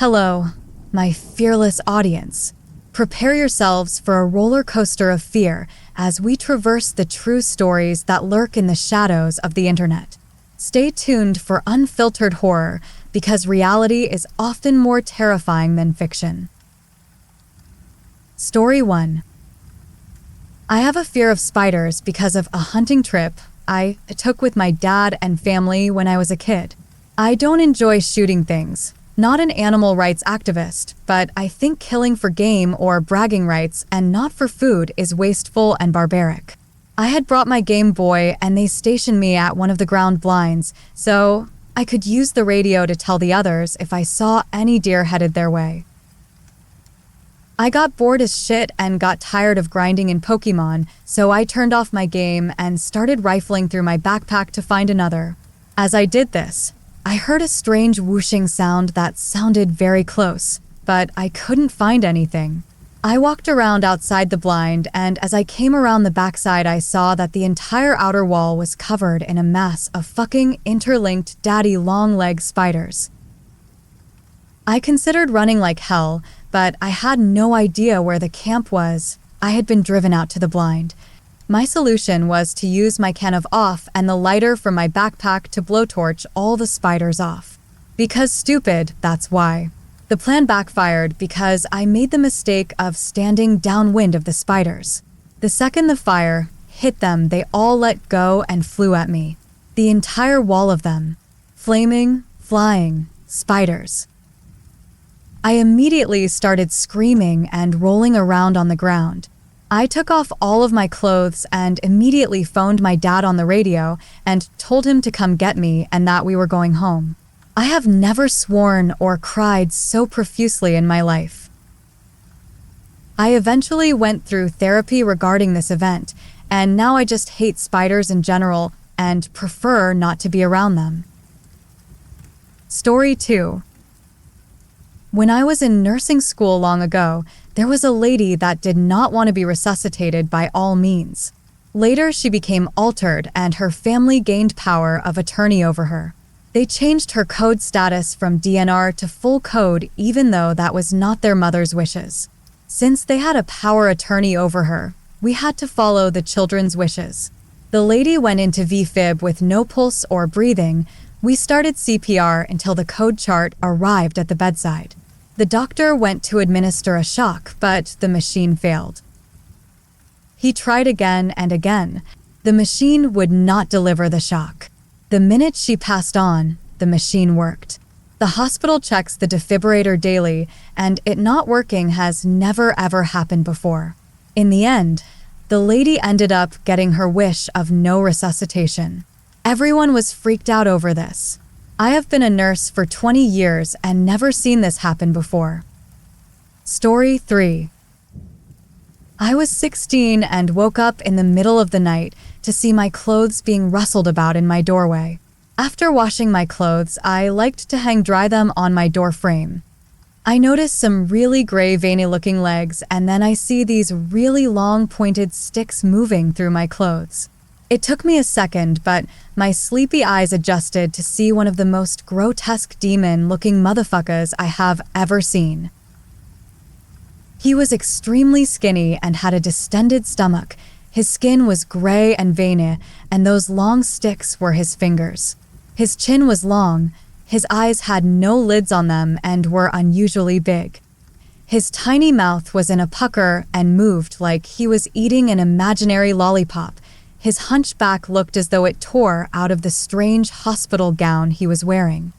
Hello, my fearless audience. Prepare yourselves for a roller coaster of fear as we traverse the true stories that lurk in the shadows of the internet. Stay tuned for unfiltered horror because reality is often more terrifying than fiction. Story 1. I have a fear of spiders because of a hunting trip I took with my dad and family when I was a kid. I don't enjoy shooting things. Not an animal rights activist, but I think killing for game or bragging rights and not for food is wasteful and barbaric. I had brought my Game Boy and they stationed me at one of the ground blinds, so I could use the radio to tell the others if I saw any deer headed their way. I got bored as shit and got tired of grinding in Pokemon, so I turned off my game and started rifling through my backpack to find another. As I did this, I heard a strange whooshing sound that sounded very close, but I couldn't find anything. I walked around outside the blind, and as I came around the backside, I saw that the entire outer wall was covered in a mass of fucking interlinked daddy long leg spiders. I considered running like hell, but I had no idea where the camp was. I had been driven out to the blind. My solution was to use my can of off and the lighter from my backpack to blowtorch all the spiders off. Because stupid, that's why. The plan backfired because I made the mistake of standing downwind of the spiders. The second the fire hit them, they all let go and flew at me. The entire wall of them. Flaming, flying, spiders. I immediately started screaming and rolling around on the ground. I took off all of my clothes and immediately phoned my dad on the radio and told him to come get me and that we were going home. I have never sworn or cried so profusely in my life. I eventually went through therapy regarding this event, and now I just hate spiders in general and prefer not to be around them. Story 2. When I was in nursing school long ago, there was a lady that did not want to be resuscitated by all means. Later, she became altered and her family gained power of attorney over her. They changed her code status from DNR to full code even though that was not their mother's wishes. Since they had a power attorney over her, we had to follow the children's wishes. The lady went into VFib with no pulse or breathing. We started CPR until the code chart arrived at the bedside. The doctor went to administer a shock, but the machine failed. He tried again and again. The machine would not deliver the shock. The minute she passed on, the machine worked. The hospital checks the defibrillator daily, and it not working has never ever happened before. In the end, the lady ended up getting her wish of no resuscitation. Everyone was freaked out over this. I have been a nurse for 20 years and never seen this happen before. Story 3. I was 16 and woke up in the middle of the night to see my clothes being rustled about in my doorway. After washing my clothes, I liked to hang dry them on my door frame. I noticed some really gray veiny-looking legs, and then I see these really long pointed sticks moving through my clothes. It took me a second, but my sleepy eyes adjusted to see one of the most grotesque demon-looking motherfuckers I have ever seen. He was extremely skinny and had a distended stomach. His skin was gray and veiny, and those long sticks were his fingers. His chin was long, his eyes had no lids on them and were unusually big. His tiny mouth was in a pucker and moved like he was eating an imaginary lollipop. His hunchback looked as though it tore out of the strange hospital gown he was wearing.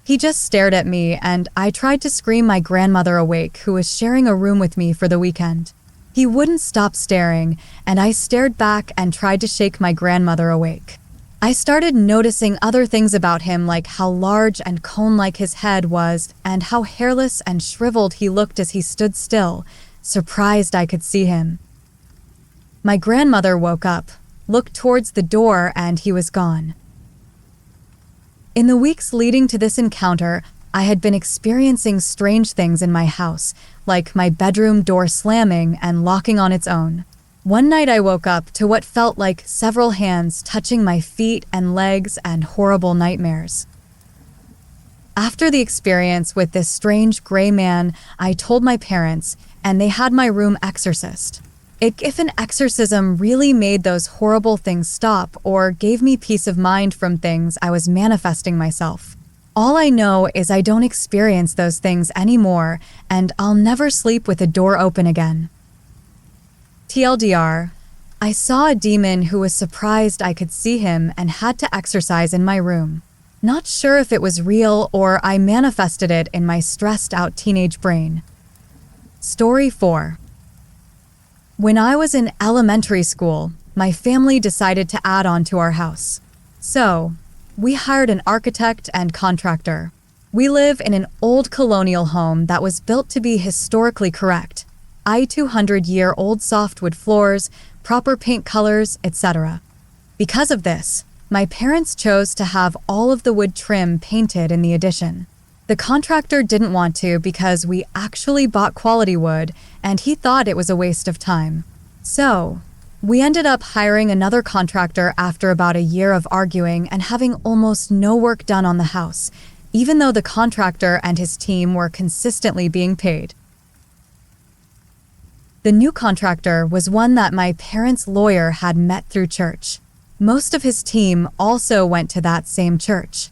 He just stared at me, and I tried to scream my grandmother awake, who was sharing a room with me for the weekend. He wouldn't stop staring, and I stared back and tried to shake my grandmother awake. I started noticing other things about him, like how large and cone-like his head was, and how hairless and shriveled he looked as he stood still, surprised I could see him. My grandmother woke up, looked towards the door, and he was gone. In the weeks leading to this encounter, I had been experiencing strange things in my house, like my bedroom door slamming and locking on its own. One night I woke up to what felt like several hands touching my feet and legs and horrible nightmares. After the experience with this strange gray man, I told my parents, and they had my room exorcised. If an exorcism really made those horrible things stop or gave me peace of mind from things I was manifesting myself. All I know is I don't experience those things anymore, and I'll never sleep with a door open again. TLDR, I saw a demon who was surprised I could see him and had to exorcise in my room. Not sure if it was real or I manifested it in my stressed out teenage brain. Story 4. When I was in elementary school, my family decided to add on to our house. So, we hired an architect and contractor. We live in an old colonial home that was built to be historically correct. 200-year-old softwood floors, proper paint colors, etc. Because of this, my parents chose to have all of the wood trim painted in the addition. The contractor didn't want to because we actually bought quality wood and he thought it was a waste of time. So, we ended up hiring another contractor after about a year of arguing and having almost no work done on the house, even though the contractor and his team were consistently being paid. The new contractor was one that my parents' lawyer had met through church. Most of his team also went to that same church.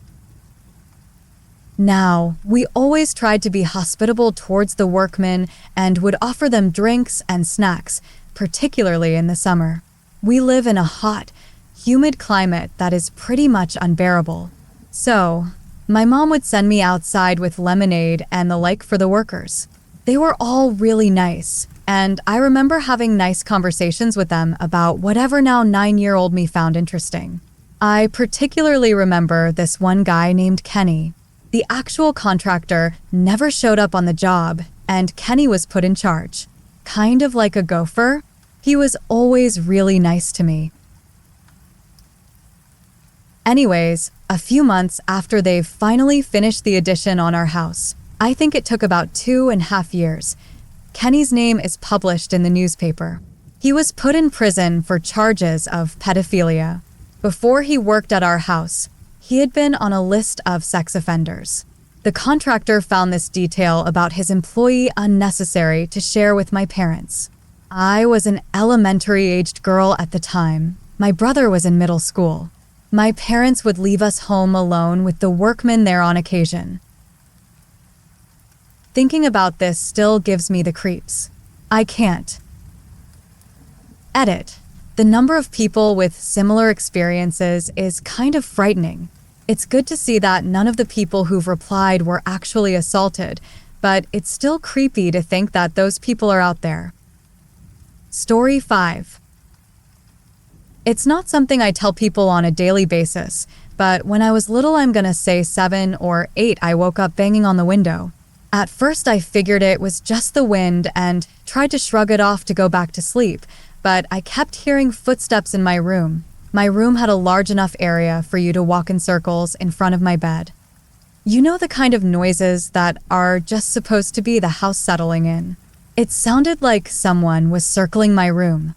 Now, we always tried to be hospitable towards the workmen and would offer them drinks and snacks, particularly in the summer. We live in a hot, humid climate that is pretty much unbearable. So, my mom would send me outside with lemonade and the like for the workers. They were all really nice, and I remember having nice conversations with them about whatever now 9-year-old me found interesting. I particularly remember this one guy named Kenny. The actual contractor never showed up on the job, and Kenny was put in charge. Kind of like a gopher, he was always really nice to me. Anyways, a few months after they've finally finished the addition on our house, I think it took about 2.5 years, Kenny's name is published in the newspaper. He was put in prison for charges of pedophilia. Before he worked at our house, he had been on a list of sex offenders. The contractor found this detail about his employee unnecessary to share with my parents. I was an elementary-aged girl at the time. My brother was in middle school. My parents would leave us home alone with the workmen there on occasion. Thinking about this still gives me the creeps. I can't. Edit. The number of people with similar experiences is kind of frightening. It's good to see that none of the people who've replied were actually assaulted, but it's still creepy to think that those people are out there. Story 5. It's not something I tell people on a daily basis, but when I was little, I'm gonna say 7 or 8, I woke up banging on the window. At first, I figured it was just the wind and tried to shrug it off to go back to sleep, but I kept hearing footsteps in my room. My room had a large enough area for you to walk in circles in front of my bed. You know the kind of noises that are just supposed to be the house settling in. It sounded like someone was circling my room.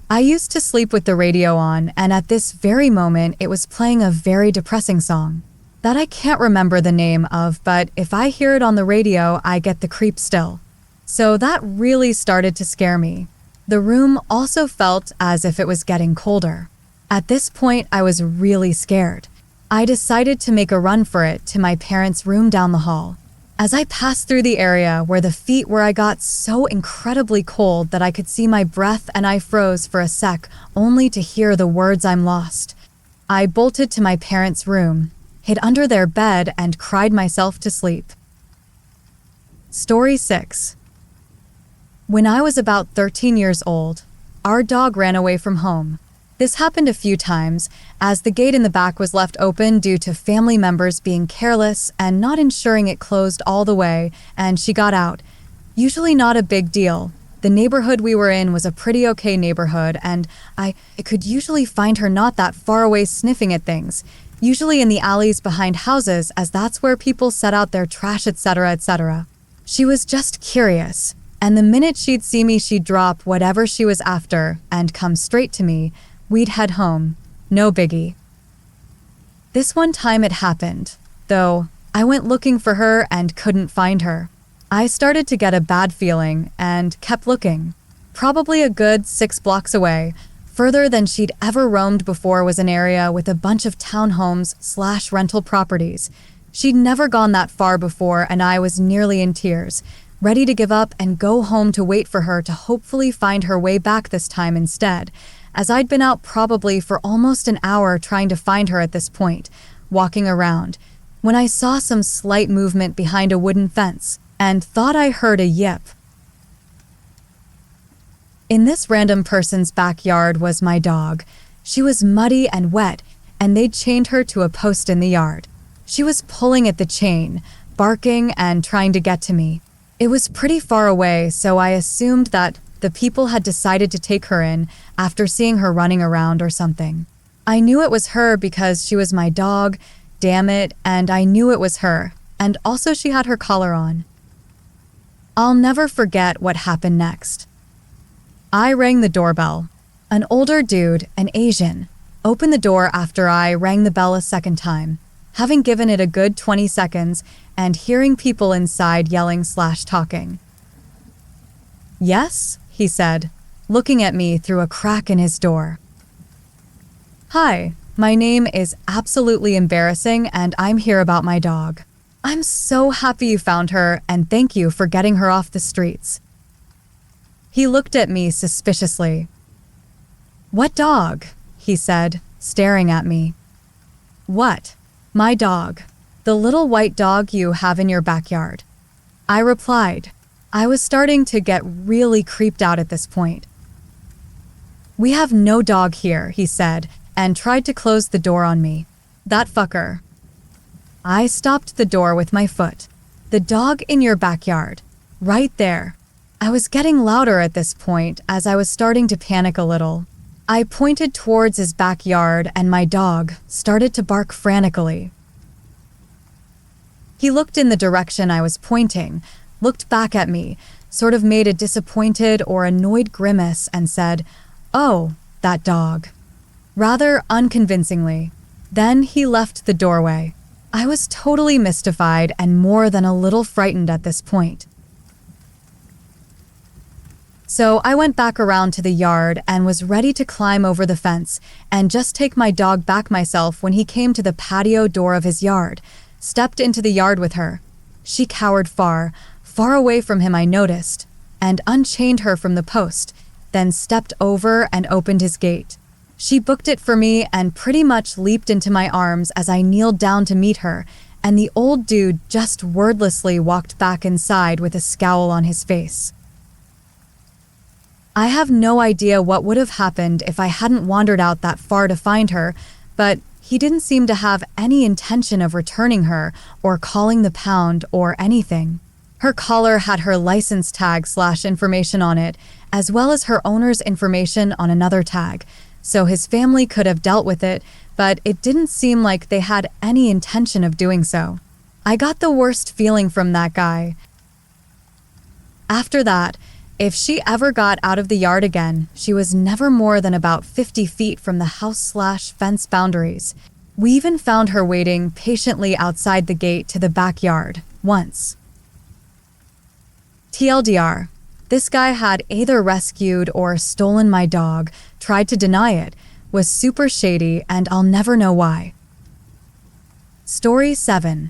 I used to sleep with the radio on, and at this very moment, it was playing a very depressing song that I can't remember the name of, but if I hear it on the radio, I get the creeps still. So that really started to scare me. The room also felt as if it was getting colder. At this point, I was really scared. I decided to make a run for it to my parents' room down the hall. As I passed through the area where the feet where I got so incredibly cold that I could see my breath and I froze for a sec, only to hear the words "I'm lost." I bolted to my parents' room, hid under their bed, and cried myself to sleep. Story 6. When I was about 13 years old, our dog ran away from home. This happened a few times, as the gate in the back was left open due to family members being careless and not ensuring it closed all the way, and she got out. Usually not a big deal. The neighborhood we were in was a pretty okay neighborhood, and I could usually find her not that far away sniffing at things, usually in the alleys behind houses, as that's where people set out their trash, etc., etc. She was just curious, and the minute she'd see me, she'd drop whatever she was after and come straight to me. We'd head home. No biggie. This one time it happened. though I went looking for her and couldn't find her. I started to get a bad feeling and kept looking. Probably a good 6 blocks away, further than she'd ever roamed before, was an area with a bunch of townhomes/rental properties. She'd never gone that far before, and I was nearly in tears, ready to give up and go home to wait for her to hopefully find her way back this time instead, as I'd been out probably for almost an hour trying to find her at this point, walking around, when I saw some slight movement behind a wooden fence and thought I heard a yip. In this random person's backyard was my dog. She was muddy and wet, and they'd chained her to a post in the yard. She was pulling at the chain, barking and trying to get to me. It was pretty far away, so I assumed that the people had decided to take her in after seeing her running around or something. I knew it was her because she was my dog, damn it, and I knew it was her, and also she had her collar on. I'll never forget what happened next. I rang the doorbell. An older dude, an Asian, opened the door after I rang the bell a second time, having given it a good 20 seconds and hearing people inside yelling/talking. "Yes?" he said, looking at me through a crack in his door. "Hi, my name is absolutely embarrassing and I'm here about my dog. I'm so happy you found her and thank you for getting her off the streets." He looked at me suspiciously. "What dog?" he said, staring at me. "What?" "My dog. The little white dog you have in your backyard." I replied. I was starting to get really creeped out at this point. "We have no dog here," he said, and tried to close the door on me. "That fucker." I stopped the door with my foot. "The dog in your backyard. Right there." I was getting louder at this point as I was starting to panic a little. I pointed towards his backyard and my dog started to bark frantically. He looked in the direction I was pointing, looked back at me, sort of made a disappointed or annoyed grimace and said, "Oh, that dog," rather unconvincingly. Then he left the doorway. I was totally mystified and more than a little frightened at this point. So I went back around to the yard and was ready to climb over the fence and just take my dog back myself when he came to the patio door of his yard, stepped into the yard with her. She cowered far away from him, I noticed, and unchained her from the post, then stepped over and opened his gate. She booked it for me and pretty much leaped into my arms as I kneeled down to meet her, and the old dude just wordlessly walked back inside with a scowl on his face. I have no idea what would have happened if I hadn't wandered out that far to find her, but he didn't seem to have any intention of returning her or calling the pound or anything. Her collar had her license tag/information on it, as well as her owner's information on another tag, so his family could have dealt with it, but it didn't seem like they had any intention of doing so. I got the worst feeling from that guy. After that, if she ever got out of the yard again, she was never more than about 50 feet from the house/fence boundaries. We even found her waiting patiently outside the gate to the backyard, once. TLDR, this guy had either rescued or stolen my dog, tried to deny it, was super shady, and I'll never know why. Story 7.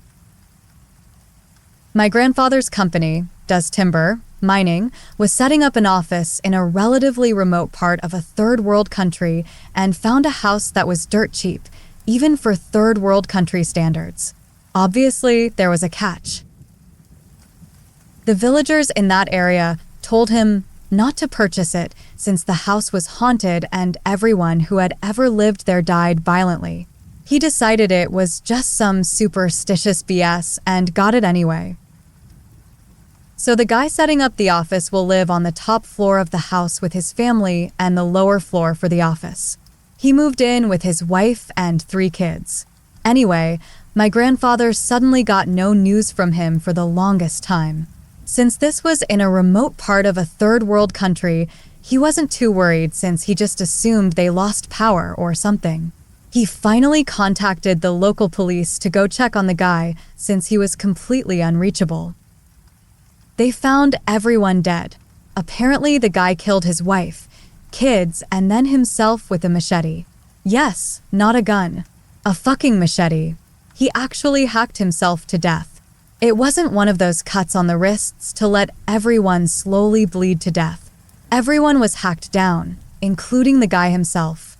My grandfather's company, does timber, mining, was setting up an office in a relatively remote part of a third world country and found a house that was dirt cheap, even for third world country standards. Obviously, there was a catch. The villagers in that area told him not to purchase it since the house was haunted and everyone who had ever lived there died violently. He decided it was just some superstitious BS and got it anyway. So the guy setting up the office will live on the top floor of the house with his family and the lower floor for the office. He moved in with his wife and 3 kids. Anyway, my grandfather suddenly got no news from him for the longest time. Since this was in a remote part of a third world country, he wasn't too worried since he just assumed they lost power or something. He finally contacted the local police to go check on the guy since he was completely unreachable. They found everyone dead. Apparently, the guy killed his wife, kids, and then himself with a machete. Yes, not a gun. A fucking machete. He actually hacked himself to death. It wasn't one of those cuts on the wrists to let everyone slowly bleed to death. Everyone was hacked down, including the guy himself.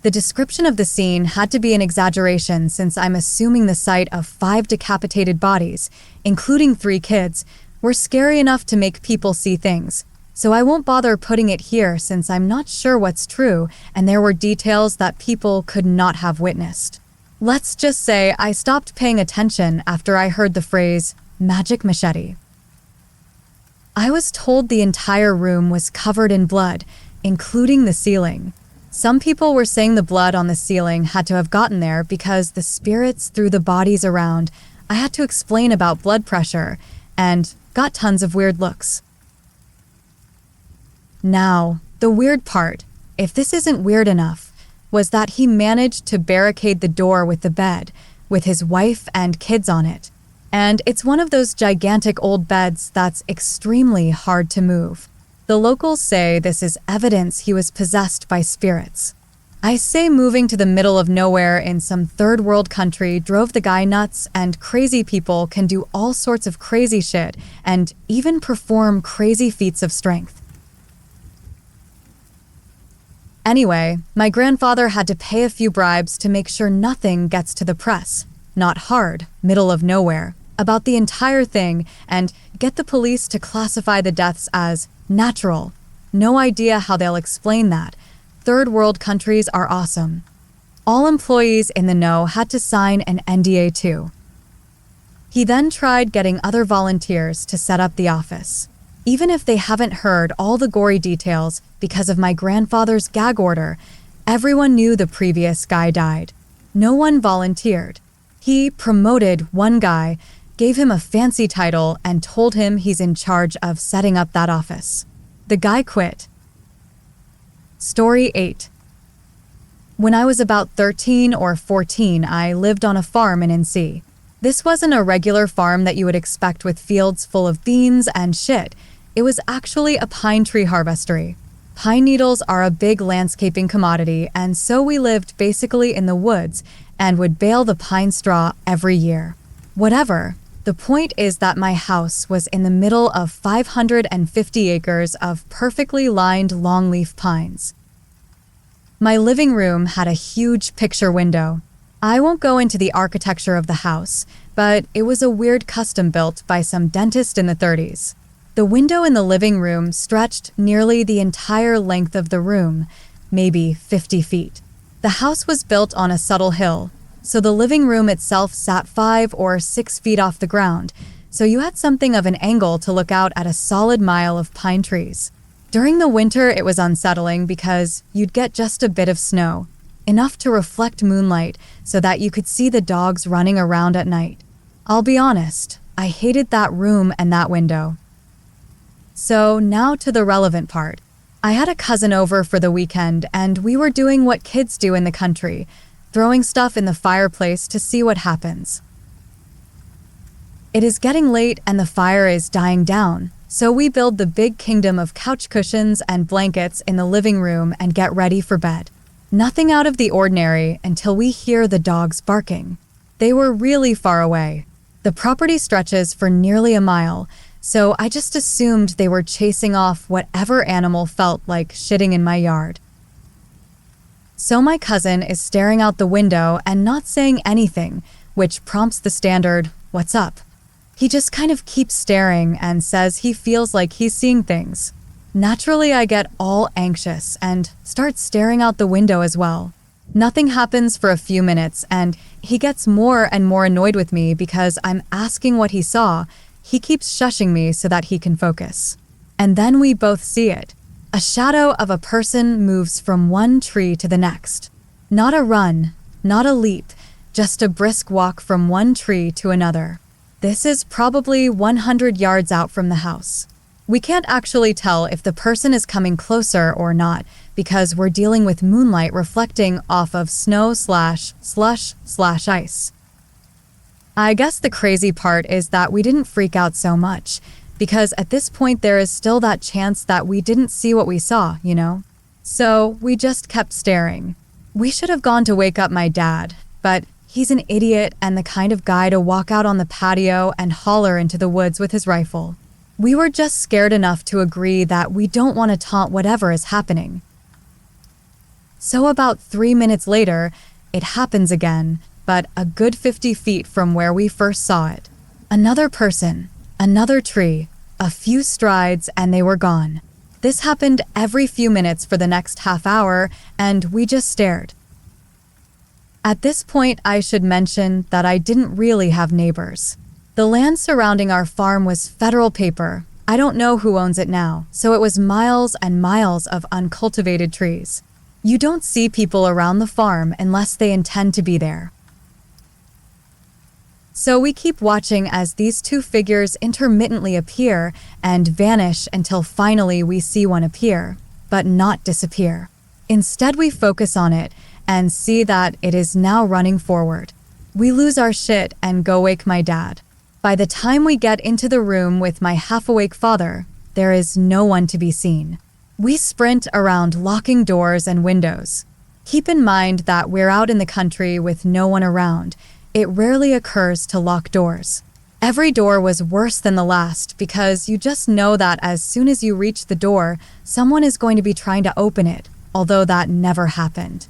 The description of the scene had to be an exaggeration since I'm assuming the sight of 5 decapitated bodies, including 3 kids, were scary enough to make people see things. So I won't bother putting it here since I'm not sure what's true and there were details that people could not have witnessed. Let's just say I stopped paying attention after I heard the phrase, magic machete. I was told the entire room was covered in blood, including the ceiling. Some people were saying the blood on the ceiling had to have gotten there because the spirits threw the bodies around. I had to explain about blood pressure and got tons of weird looks. Now, the weird part, if this isn't weird enough, was that he managed to barricade the door with the bed, with his wife and kids on it. And it's one of those gigantic old beds that's extremely hard to move. The locals say this is evidence he was possessed by spirits. I say moving to the middle of nowhere in some third world country drove the guy nuts, and crazy people can do all sorts of crazy shit and even perform crazy feats of strength. Anyway, my grandfather had to pay a few bribes to make sure nothing gets to the press, not hard, middle of nowhere, about the entire thing and get the police to classify the deaths as natural. No idea how they'll explain that. Third world countries are awesome. All employees in the know had to sign an NDA too. He then tried getting other volunteers to set up the office. Even if they haven't heard all the gory details because of my grandfather's gag order, everyone knew the previous guy died. No one volunteered. He promoted one guy, gave him a fancy title, and told him he's in charge of setting up that office. The guy quit. Story 8. When I was about 13 or 14, I lived on a farm in NC. This wasn't a regular farm that you would expect with fields full of beans and shit. It was actually a pine tree harvestery. Pine needles are a big landscaping commodity, and so we lived basically in the woods and would bale the pine straw every year. Whatever. The point is that my house was in the middle of 550 acres of perfectly lined longleaf pines. My living room had a huge picture window. I won't go into the architecture of the house, but it was a weird custom built by some dentist in the 30s. The window in the living room stretched nearly the entire length of the room, maybe 50 feet. The house was built on a subtle hill, so the living room itself sat 5 or 6 feet off the ground, so you had something of an angle to look out at a solid mile of pine trees. During the winter, it was unsettling because you'd get just a bit of snow, enough to reflect moonlight so that you could see the dogs running around at night. I'll be honest, I hated that room and that window. So now to the relevant part. I had a cousin over for the weekend, and we were doing what kids do in the country, throwing stuff in the fireplace to see what happens. It is getting late and the fire is dying down, so we build the big kingdom of couch cushions and blankets in the living room and get ready for bed. Nothing out of the ordinary until we hear the dogs barking. They were really far away. The property stretches for nearly a mile, so I just assumed they were chasing off whatever animal felt like shitting in my yard. So my cousin is staring out the window and not saying anything, which prompts the standard, "What's up?" He just kind of keeps staring and says he feels like he's seeing things. Naturally, I get all anxious and start staring out the window as well. Nothing happens for a few minutes, and he gets more and more annoyed with me because I'm asking what he saw. He keeps shushing me so that he can focus. And then we both see it. A shadow of a person moves from one tree to the next. Not a run, not a leap, just a brisk walk from one tree to another. This is probably 100 yards out from the house. We can't actually tell if the person is coming closer or not, because we're dealing with moonlight reflecting off of snow/slush/ice. I guess the crazy part is that we didn't freak out so much, because at this point there is still that chance that we didn't see what we saw, you know? So we just kept staring. We should have gone to wake up my dad, but he's an idiot and the kind of guy to walk out on the patio and holler into the woods with his rifle. We were just scared enough to agree that we don't want to taunt whatever is happening. So about 3 minutes later, it happens again, but a good 50 feet from where we first saw it. Another person, another tree, a few strides, and they were gone. This happened every few minutes for the next half hour, and we just stared. At this point, I should mention that I didn't really have neighbors. The land surrounding our farm was federal paper. I don't know who owns it now, so it was miles and miles of uncultivated trees. You don't see people around the farm unless they intend to be there. So we keep watching as these two figures intermittently appear and vanish until finally we see one appear, but not disappear. Instead, we focus on it and see that it is now running forward. We lose our shit and go wake my dad. By the time we get into the room with my half-awake father, there is no one to be seen. We sprint around locking doors and windows. Keep in mind that we're out in the country with no one around. It rarely occurs to lock doors. Every door was worse than the last because you just know that as soon as you reach the door, someone is going to be trying to open it, although that never happened.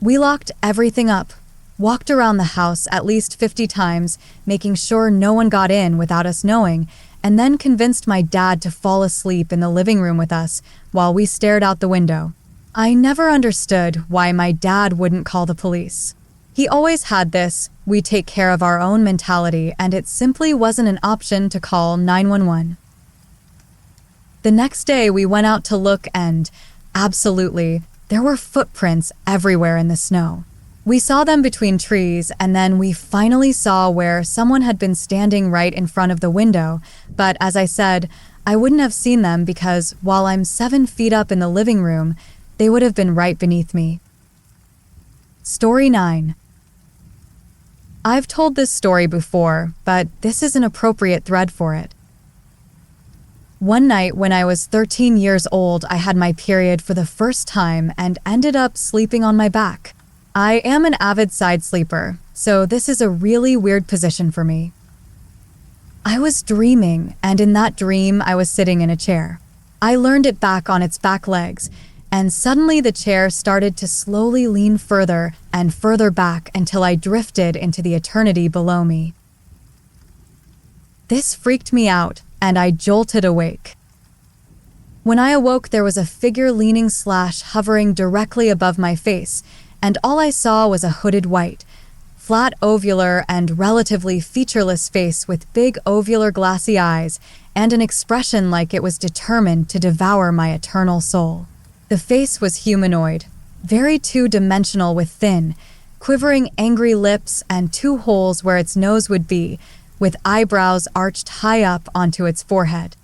We locked everything up, walked around the house at least 50 times, making sure no one got in without us knowing, and then convinced my dad to fall asleep in the living room with us while we stared out the window. I never understood why my dad wouldn't call the police. He always had this, we take care of our own mentality, and it simply wasn't an option to call 911. The next day we went out to look and, absolutely, there were footprints everywhere in the snow. We saw them between trees, and then we finally saw where someone had been standing right in front of the window, but as I said, I wouldn't have seen them because while I'm 7 feet up in the living room, they would have been right beneath me. Story 9. I've told this story before, but this is an appropriate thread for it. One night when I was 13 years old, I had my period for the first time and ended up sleeping on my back. I am an avid side sleeper, so this is a really weird position for me. I was dreaming, and in that dream, I was sitting in a chair. I leaned it back on its back legs, and suddenly the chair started to slowly lean further and further back until I drifted into the eternity below me. This freaked me out, and I jolted awake. When I awoke, there was a figure leaning/hovering directly above my face, and all I saw was a hooded white, flat ovular and relatively featureless face with big ovular glassy eyes and an expression like it was determined to devour my eternal soul. The face was humanoid, very two-dimensional with thin, quivering angry lips and 2 holes where its nose would be, with eyebrows arched high up onto its forehead.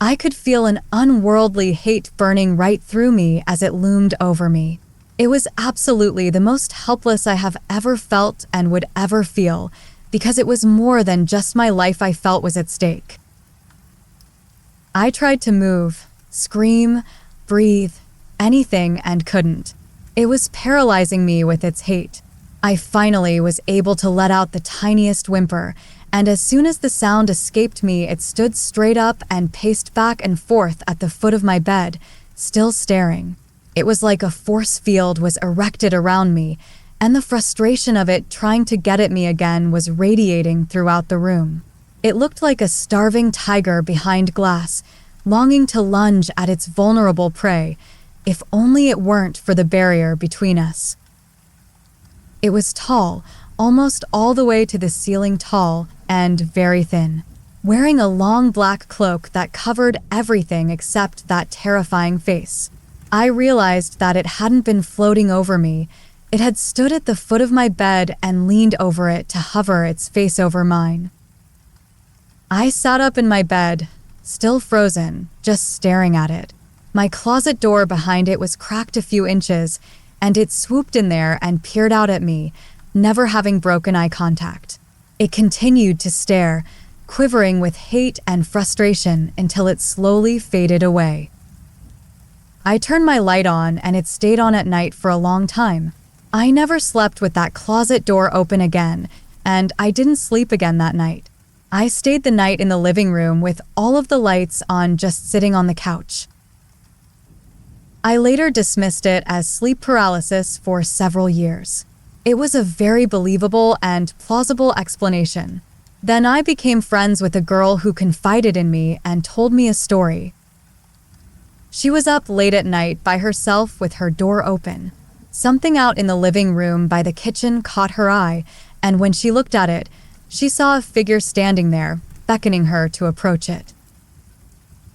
I could feel an unworldly hate burning right through me as it loomed over me. It was absolutely the most helpless I have ever felt and would ever feel, because it was more than just my life I felt was at stake. I tried to move, scream, breathe, anything, and couldn't. It was paralyzing me with its hate. I finally was able to let out the tiniest whimper, and as soon as the sound escaped me, it stood straight up and paced back and forth at the foot of my bed, still staring. It was like a force field was erected around me, and the frustration of it trying to get at me again was radiating throughout the room. It looked like a starving tiger behind glass, longing to lunge at its vulnerable prey, if only it weren't for the barrier between us. It was tall, almost all the way to the ceiling tall, and very thin, wearing a long black cloak that covered everything except that terrifying face. I realized that it hadn't been floating over me. It had stood at the foot of my bed and leaned over it to hover its face over mine. I sat up in my bed, still frozen, just staring at it. My closet door behind it was cracked a few inches, and it swooped in there and peered out at me, never having broken eye contact. It continued to stare, quivering with hate and frustration until it slowly faded away. I turned my light on, and it stayed on at night for a long time. I never slept with that closet door open again, and I didn't sleep again that night. I stayed the night in the living room with all of the lights on, just sitting on the couch. I later dismissed it as sleep paralysis for several years. It was a very believable and plausible explanation. Then I became friends with a girl who confided in me and told me a story. She was up late at night by herself with her door open. Something out in the living room by the kitchen caught her eye, and when she looked at it, she saw a figure standing there, beckoning her to approach it.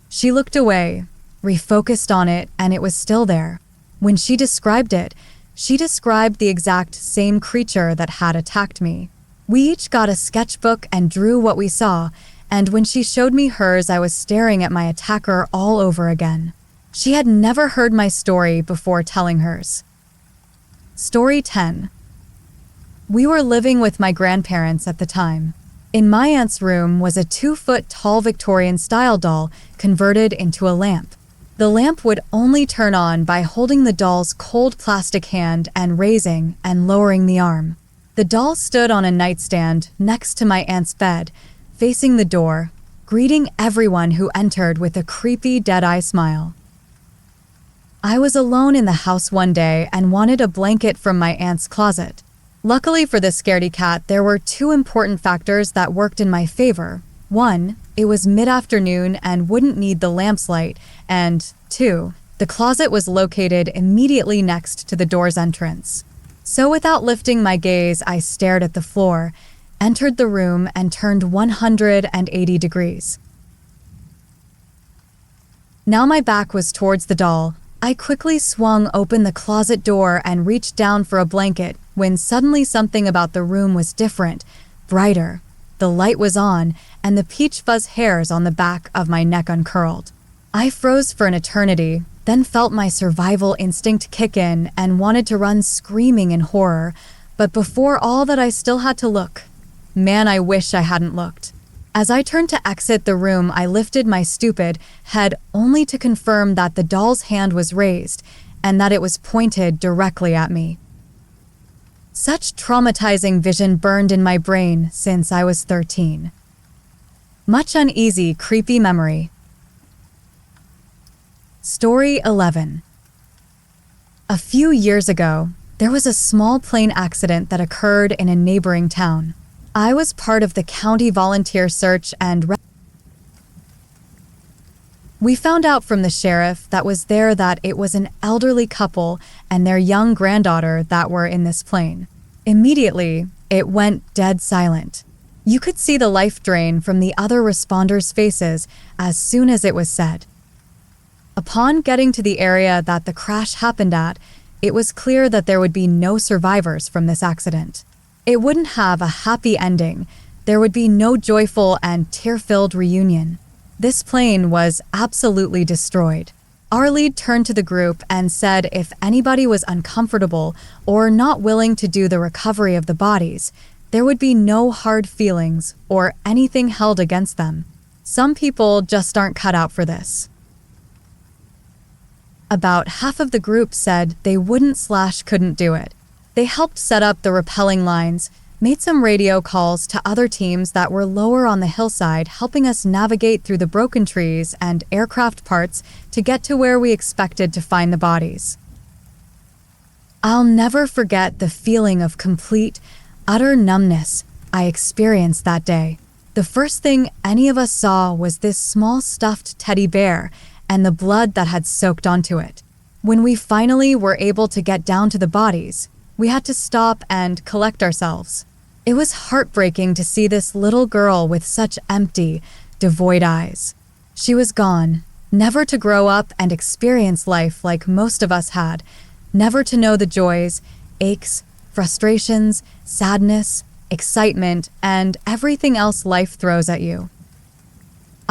She looked away, refocused on it, and it was still there. When she described it, she described the exact same creature that had attacked me. We each got a sketchbook and drew what we saw, and when she showed me hers, I was staring at my attacker all over again. She had never heard my story before telling hers. Story 10. We were living with my grandparents at the time. In my aunt's room was a 2-foot-tall Victorian-style doll converted into a lamp. The lamp would only turn on by holding the doll's cold plastic hand and raising and lowering the arm. The doll stood on a nightstand next to my aunt's bed, facing the door, greeting everyone who entered with a creepy, dead-eye smile. I was alone in the house one day and wanted a blanket from my aunt's closet. Luckily for this scaredy cat, there were 2 important factors that worked in my favor. 1, it was mid-afternoon and wouldn't need the lamp's light, and 2, the closet was located immediately next to the door's entrance. So without lifting my gaze, I stared at the floor, entered the room, and turned 180 degrees. Now my back was towards the doll. I quickly swung open the closet door and reached down for a blanket when suddenly something about the room was different, brighter. The light was on, and the peach fuzz hairs on the back of my neck uncurled. I froze for an eternity, then felt my survival instinct kick in and wanted to run screaming in horror, but before all that I still had to look. Man, I wish I hadn't looked. As I turned to exit the room, I lifted my stupid head only to confirm that the doll's hand was raised and that it was pointed directly at me. Such traumatizing vision burned in my brain since I was 13. Much uneasy, creepy memory. Story 11. A few years ago, there was a small plane accident that occurred in a neighboring town. I was part of the county volunteer search and we found out from the sheriff that was there that it was an elderly couple and their young granddaughter that were in this plane. Immediately, it went dead silent. You could see the life drain from the other responders' faces as soon as it was said. Upon getting to the area that the crash happened at, it was clear that there would be no survivors from this accident. It wouldn't have a happy ending. There would be no joyful and tear-filled reunion. This plane was absolutely destroyed. Our lead turned to the group and said if anybody was uncomfortable or not willing to do the recovery of the bodies, there would be no hard feelings or anything held against them. Some people just aren't cut out for this. About half of the group said they wouldn't/couldn't do it. They helped set up the rappelling lines, made some radio calls to other teams that were lower on the hillside, helping us navigate through the broken trees and aircraft parts to get to where we expected to find the bodies. I'll never forget the feeling of complete, utter numbness I experienced that day. The first thing any of us saw was this small stuffed teddy bear and the blood that had soaked onto it. When we finally were able to get down to the bodies, we had to stop and collect ourselves. It was heartbreaking to see this little girl with such empty, devoid eyes. She was gone, never to grow up and experience life like most of us had, never to know the joys, aches, frustrations, sadness, excitement, and everything else life throws at you.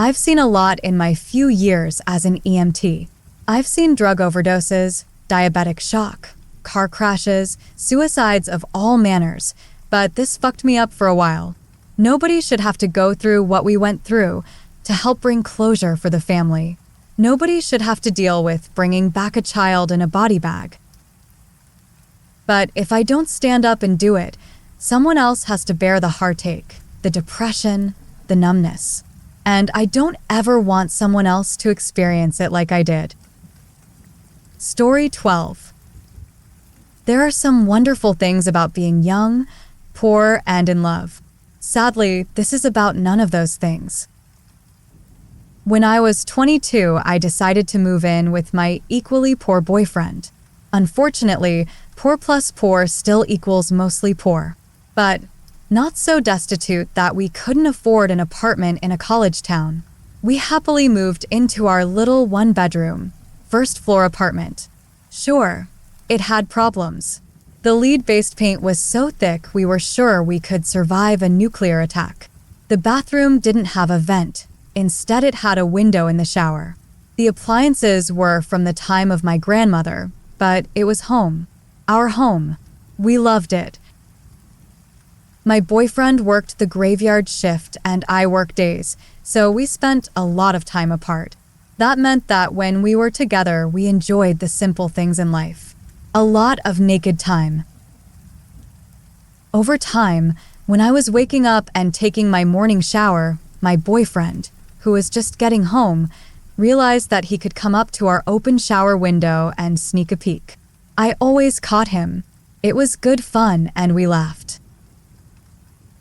I've seen a lot in my few years as an EMT. I've seen drug overdoses, diabetic shock, car crashes, suicides of all manners, but this fucked me up for a while. Nobody should have to go through what we went through to help bring closure for the family. Nobody should have to deal with bringing back a child in a body bag. But if I don't stand up and do it, someone else has to bear the heartache, the depression, the numbness. And I don't ever want someone else to experience it like I did. Story 12. There are some wonderful things about being young, poor, and in love. Sadly, this is about none of those things. When I was 22, I decided to move in with my equally poor boyfriend. Unfortunately, poor plus poor still equals mostly poor. But not so destitute that we couldn't afford an apartment in a college town. We happily moved into our little one-bedroom, first-floor apartment. Sure, it had problems. The lead-based paint was so thick we were sure we could survive a nuclear attack. The bathroom didn't have a vent. Instead, it had a window in the shower. The appliances were from the time of my grandmother, but it was home. Our home. We loved it. My boyfriend worked the graveyard shift and I worked days, so we spent a lot of time apart. That meant that when we were together, we enjoyed the simple things in life. A lot of naked time. Over time, when I was waking up and taking my morning shower, my boyfriend, who was just getting home, realized that he could come up to our open shower window and sneak a peek. I always caught him. It was good fun and we laughed.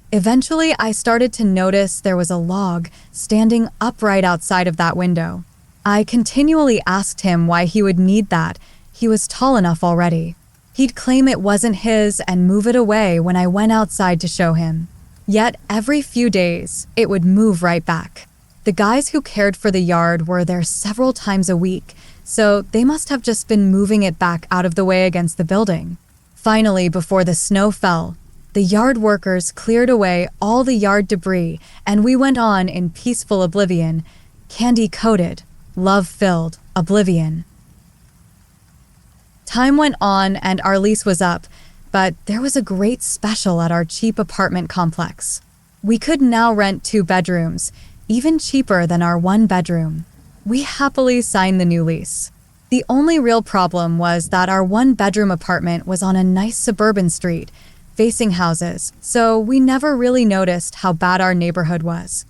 Eventually, I started to notice there was a log standing upright outside of that window. I continually asked him why he would need that. He was tall enough already. He'd claim it wasn't his and move it away when I went outside to show him. Yet every few days, it would move right back. The guys who cared for the yard were there several times a week, so they must have just been moving it back out of the way against the building. Finally, before the snow fell, the yard workers cleared away all the yard debris, and we went on in peaceful oblivion, candy-coated, love-filled oblivion. Time went on and our lease was up, but there was a great special at our cheap apartment complex. We could now rent 2 bedrooms, even cheaper than our 1 bedroom. We happily signed the new lease. The only real problem was that our 1-bedroom apartment was on a nice suburban street, facing houses, so we never really noticed how bad our neighborhood was.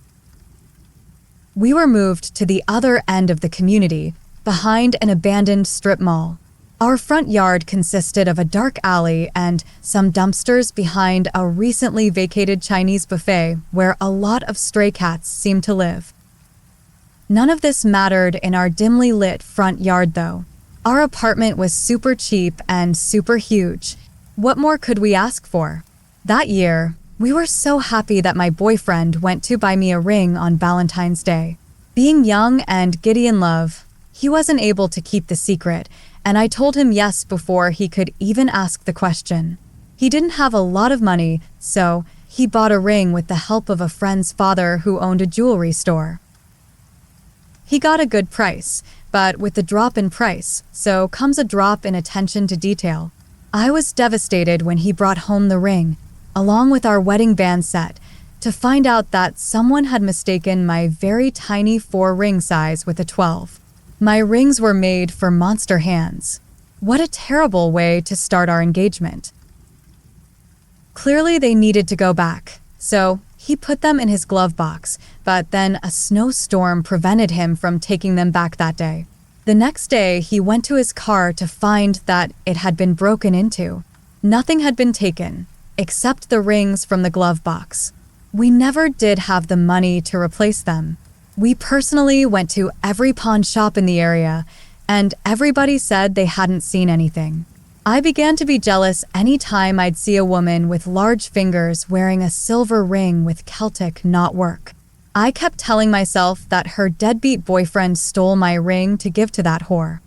We were moved to the other end of the community, behind an abandoned strip mall. Our front yard consisted of a dark alley and some dumpsters behind a recently vacated Chinese buffet where a lot of stray cats seemed to live. None of this mattered in our dimly lit front yard, though. Our apartment was super cheap and super huge. What more could we ask for? That year, we were so happy that my boyfriend went to buy me a ring on Valentine's Day. Being young and giddy in love, he wasn't able to keep the secret, and I told him yes before he could even ask the question. He didn't have a lot of money, so he bought a ring with the help of a friend's father who owned a jewelry store. He got a good price, but with the drop in price, so comes a drop in attention to detail. I was devastated when he brought home the ring, along with our wedding band set, to find out that someone had mistaken my very tiny 4-ring size with a 12. My rings were made for monster hands. What a terrible way to start our engagement. Clearly they needed to go back, so he put them in his glove box, but then a snowstorm prevented him from taking them back that day. The next day, he went to his car to find that it had been broken into. Nothing had been taken, except the rings from the glove box. We never did have the money to replace them. We personally went to every pawn shop in the area, and everybody said they hadn't seen anything. I began to be jealous any time I'd see a woman with large fingers wearing a silver ring with Celtic knotwork. I kept telling myself that her deadbeat boyfriend stole my ring to give to that whore.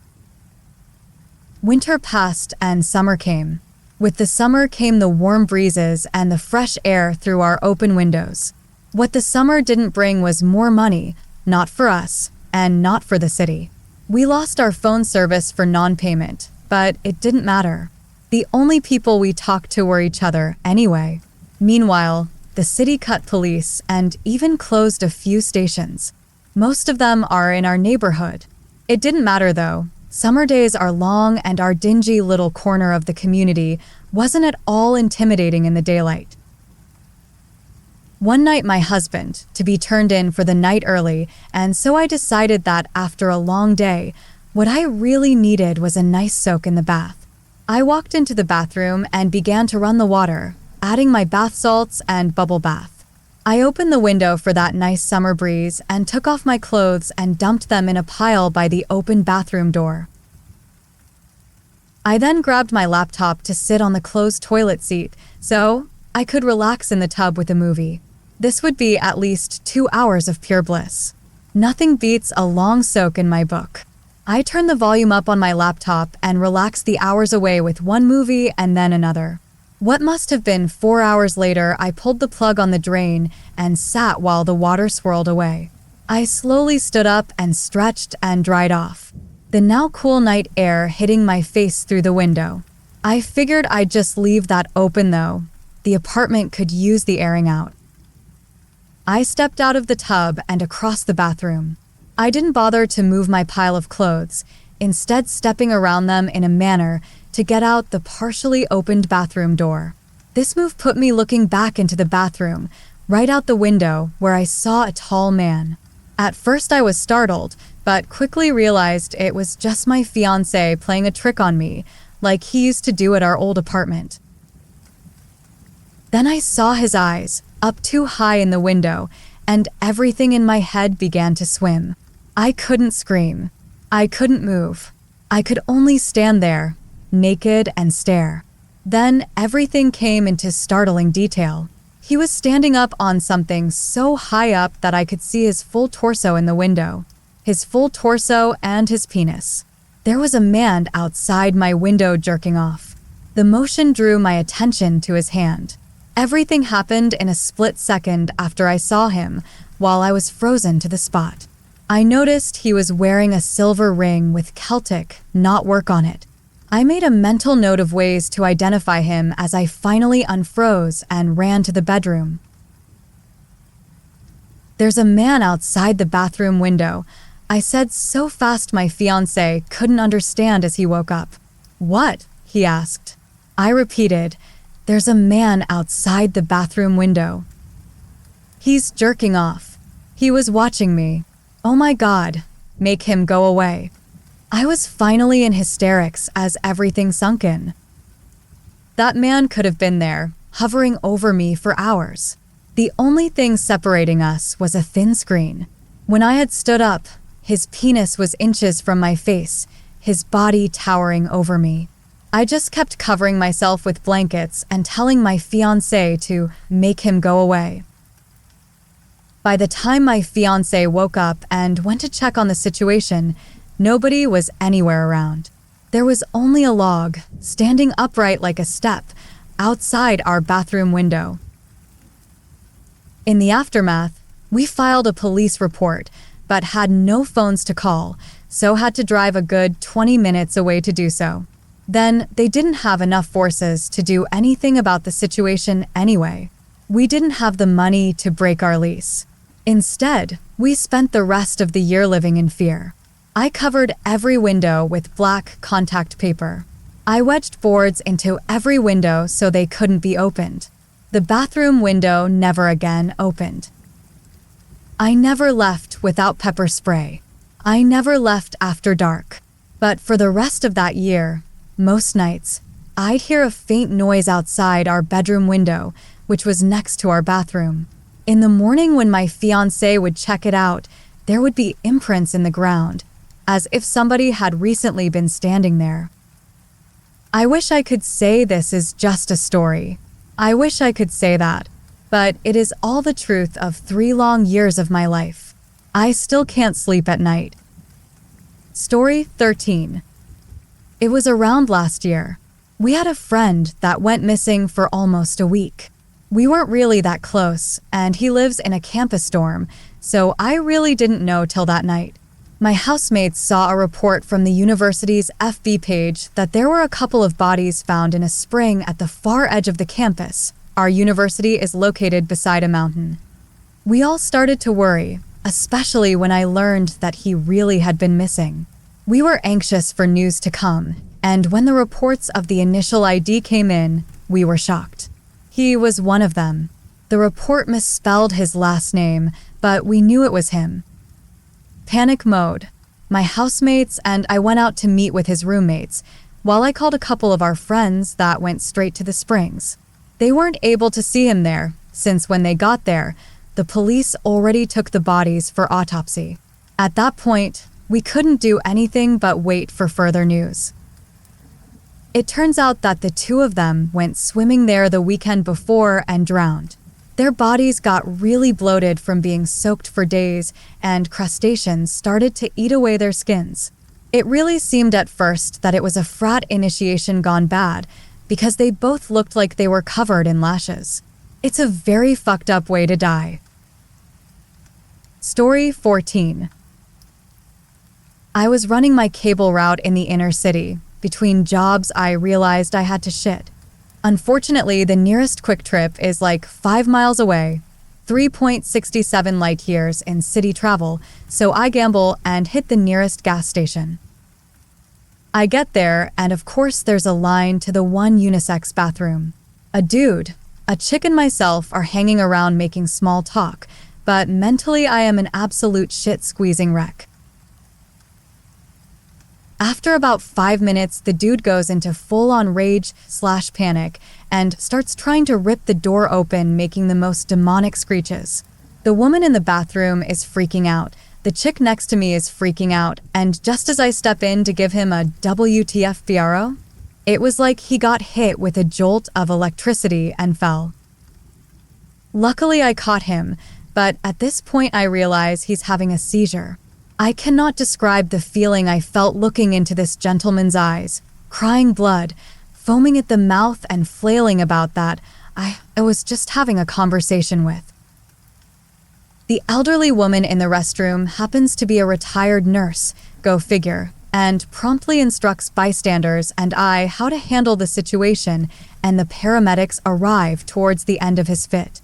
Winter passed and summer came. With the summer came the warm breezes and the fresh air through our open windows. What the summer didn't bring was more money, not for us, and not for the city. We lost our phone service for non-payment, but it didn't matter. The only people we talked to were each other anyway. Meanwhile, the city cut police and even closed a few stations. Most of them are in our neighborhood. It didn't matter though. Summer days are long and our dingy little corner of the community wasn't at all intimidating in the daylight. One night my husband, to be turned in for the night early, and so I decided that after a long day, what I really needed was a nice soak in the bath. I walked into the bathroom and began to run the water, adding my bath salts and bubble bath. I opened the window for that nice summer breeze and took off my clothes and dumped them in a pile by the open bathroom door. I then grabbed my laptop to sit on the closed toilet seat so I could relax in the tub with a movie. This would be at least 2 hours of pure bliss. Nothing beats a long soak in my book. I turned the volume up on my laptop and relaxed the hours away with one movie and then another. What must have been 4 hours later, I pulled the plug on the drain and sat while the water swirled away. I slowly stood up and stretched and dried off, the now cool night air hitting my face through the window. I figured I'd just leave that open though. The apartment could use the airing out. I stepped out of the tub and across the bathroom. I didn't bother to move my pile of clothes, instead stepping around them in a manner to get out the partially opened bathroom door. This move put me looking back into the bathroom, right out the window where I saw a tall man. At first I was startled, but quickly realized it was just my fiancé playing a trick on me, like he used to do at our old apartment. Then I saw his eyes, up too high in the window, and everything in my head began to swim. I couldn't scream. I couldn't move. I could only stand there, naked, and stare. Then everything came into startling detail. He was standing up on something so high up that I could see his full torso in the window. His full torso and his penis. There was a man outside my window jerking off. The motion drew my attention to his hand. Everything happened in a split second after I saw him, while I was frozen to the spot. I noticed he was wearing a silver ring with Celtic knotwork on it. I made a mental note of ways to identify him as I finally unfroze and ran to the bedroom. "There's a man outside the bathroom window," I said so fast my fiancé couldn't understand as he woke up. "What?" he asked. I repeated, "There's a man outside the bathroom window. He's jerking off. He was watching me. Oh my God, make him go away." I was finally in hysterics as everything sunk in. That man could have been there, hovering over me for hours. The only thing separating us was a thin screen. When I had stood up, his penis was inches from my face, his body towering over me. I just kept covering myself with blankets and telling my fiancé to make him go away. By the time my fiancé woke up and went to check on the situation, nobody was anywhere around. There was only a log, standing upright like a step, outside our bathroom window. In the aftermath, we filed a police report, but had no phones to call, so had to drive a good 20 minutes away to do so. Then they didn't have enough forces to do anything about the situation anyway. We didn't have the money to break our lease. Instead, we spent the rest of the year living in fear. I covered every window with black contact paper. I wedged boards into every window so they couldn't be opened. The bathroom window never again opened. I never left without pepper spray. I never left after dark. But for the rest of that year, most nights, I'd hear a faint noise outside our bedroom window, which was next to our bathroom. In the morning when my fiancé would check it out, there would be imprints in the ground, as if somebody had recently been standing there. I wish I could say this is just a story. I wish I could say that, but it is all the truth of 3 long years of my life. I still can't sleep at night. Story 13. It was around last year. We had a friend that went missing for almost a week. We weren't really that close, and he lives in a campus dorm, so I really didn't know till that night. My housemates saw a report from the university's FB page that there were a couple of bodies found in a spring at the far edge of the campus. Our university is located beside a mountain. We all started to worry, especially when I learned that he really had been missing. We were anxious for news to come, and when the reports of the initial ID came in, we were shocked. He was one of them. The report misspelled his last name, but we knew it was him. Panic mode. My housemates and I went out to meet with his roommates, while I called a couple of our friends that went straight to the springs. They weren't able to see him there, since when they got there, the police already took the bodies for autopsy. At that point, we couldn't do anything but wait for further news. It turns out that the two of them went swimming there the weekend before and drowned. Their bodies got really bloated from being soaked for days, and crustaceans started to eat away their skins. It really seemed at first that it was a frat initiation gone bad, because they both looked like they were covered in lashes. It's a very fucked up way to die. Story 14. I was running my cable route in the inner city. Between jobs, I realized I had to shit. Unfortunately, the nearest quick trip is like 5 miles away, 3.67 light years in city travel, so I gamble and hit the nearest gas station. I get there, and of course there's a line to the one unisex bathroom. A dude, a chick and myself are hanging around making small talk, but mentally I am an absolute shit-squeezing wreck. After about 5 minutes, the dude goes into full-on rage/panic and starts trying to rip the door open, making the most demonic screeches. The woman in the bathroom is freaking out. The chick next to me is freaking out, and just as I step in to give him a WTF BRO, it was like he got hit with a jolt of electricity and fell. Luckily, I caught him, but at this point I realize he's having a seizure. I cannot describe the feeling I felt looking into this gentleman's eyes, crying blood, foaming at the mouth and flailing about that I was just having a conversation with. The elderly woman in the restroom happens to be a retired nurse, go figure, and promptly instructs bystanders and I how to handle the situation, and the paramedics arrive towards the end of his fit.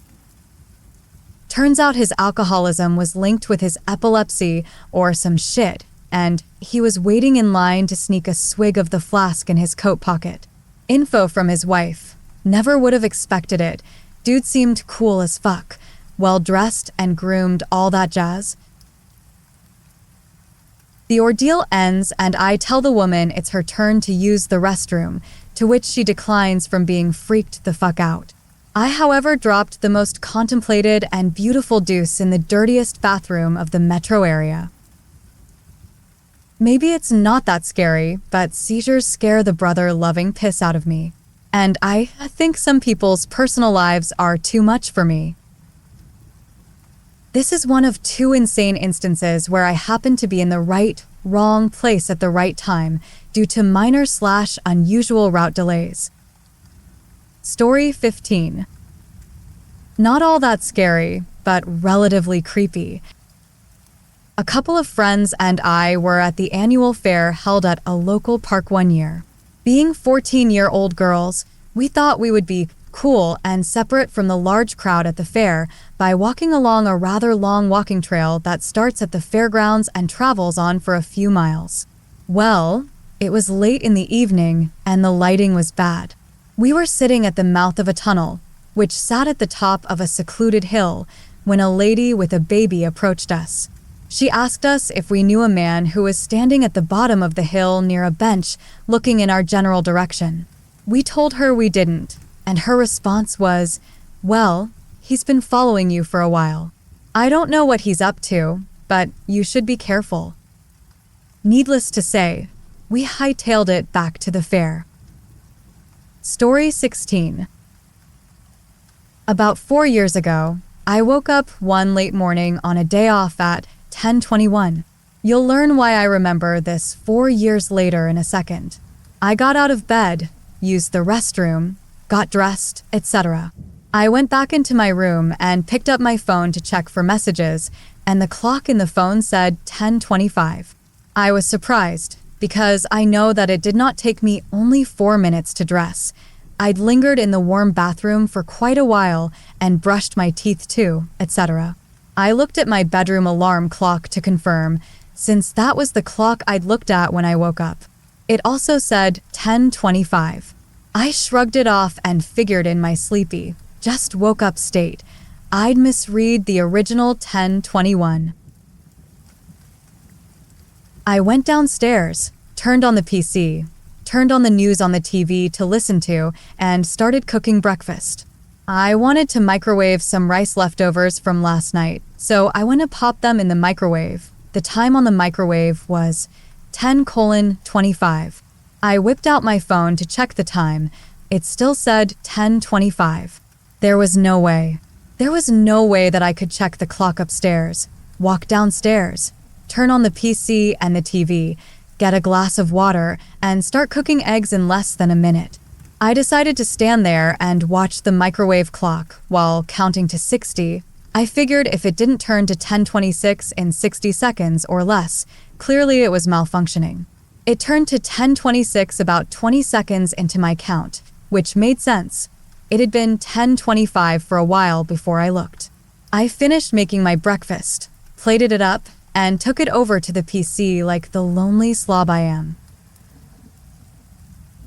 Turns out his alcoholism was linked with his epilepsy or some shit, and he was waiting in line to sneak a swig of the flask in his coat pocket. Info from his wife. Never would have expected it. Dude seemed cool as fuck, well-dressed and groomed, all that jazz. The ordeal ends and I tell the woman it's her turn to use the restroom, to which she declines from being freaked the fuck out. I, however, dropped the most contemplated and beautiful deuce in the dirtiest bathroom of the metro area. Maybe it's not that scary, but seizures scare the brother-loving piss out of me. And I think some people's personal lives are too much for me. This is one of 2 insane instances where I happened to be in the wrong place at the right time due to minor/unusual route delays. Story 15. Not all that scary, but relatively creepy. A couple of friends and I were at the annual fair held at a local park one year. Being 14-year-old girls, we thought we would be cool and separate from the large crowd at the fair by walking along a rather long walking trail that starts at the fairgrounds and travels on for a few miles. Well, it was late in the evening and the lighting was bad. We were sitting at the mouth of a tunnel, which sat at the top of a secluded hill, when a lady with a baby approached us. She asked us if we knew a man who was standing at the bottom of the hill near a bench looking in our general direction. We told her we didn't, and her response was, "Well, he's been following you for a while. I don't know what he's up to, but you should be careful." Needless to say, we hightailed it back to the fair. Story 16. About 4 years ago, I woke up one late morning on a day off at 10:21. You'll learn why I remember this 4 years later in a second. I got out of bed, used the restroom, got dressed, etc. I went back into my room and picked up my phone to check for messages, and the clock in the phone said 10:25. I was surprised because I know that it did not take me only 4 minutes to dress. I'd lingered in the warm bathroom for quite a while and brushed my teeth too, etc. I looked at my bedroom alarm clock to confirm, since that was the clock I'd looked at when I woke up. It also said 10:25. I shrugged it off and figured in my sleepy, just woke up state, I'd misread the original 10:21. I went downstairs, turned on the PC, turned on the news on the TV to listen to, and started cooking breakfast. I wanted to microwave some rice leftovers from last night, so I went to pop them in the microwave. The time on the microwave was 10:25. I whipped out my phone to check the time. It still said 10:25. There was no way. There was no way that I could check the clock upstairs, walk downstairs, turn on the PC and the TV, get a glass of water, and start cooking eggs in less than a minute. I decided to stand there and watch the microwave clock while counting to 60. I figured if it didn't turn to 10:26 in 60 seconds or less, clearly it was malfunctioning. It turned to 10:26 about 20 seconds into my count, which made sense. It had been 10:25 for a while before I looked. I finished making my breakfast, plated it up, and took it over to the PC like the lonely slob I am.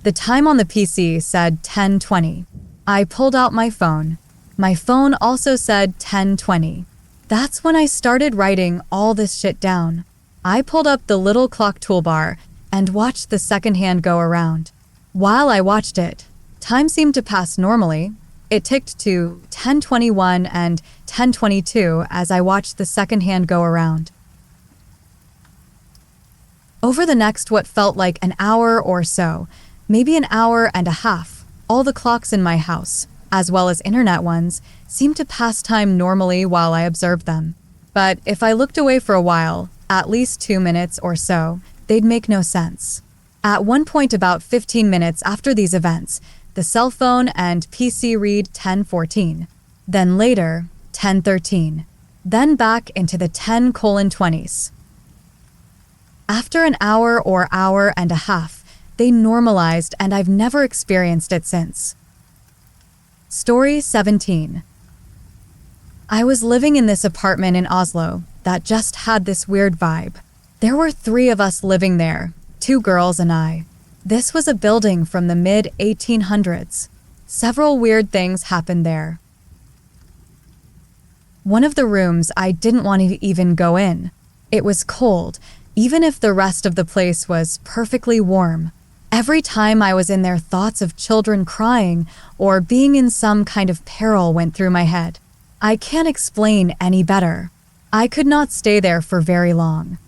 The time on the PC said 10:20. I pulled out my phone. My phone also said 10:20. That's when I started writing all this shit down. I pulled up the little clock toolbar and watched the second hand go around. While I watched it, time seemed to pass normally. It ticked to 10:21 and 10:22 as I watched the second hand go around. Over the next what felt like an hour or so, maybe an hour and a half, all the clocks in my house, as well as internet ones, seemed to pass time normally while I observed them. But if I looked away for a while, at least 2 minutes or so, they'd make no sense. At one point about 15 minutes after these events, the cell phone and PC read 10:14. Then later, 10:13. Then back into the 10:20s. After an hour or hour and a half, they normalized and I've never experienced it since. Story 17. I was living in this apartment in Oslo that just had this weird vibe. There were 3 of us living there, 2 girls and I. This was a building from the mid-1800s. Several weird things happened there. One of the rooms I didn't want to even go in. It was cold, even if the rest of the place was perfectly warm. Every time I was in there, thoughts of children crying or being in some kind of peril went through my head. I can't explain any better. I could not stay there for very long.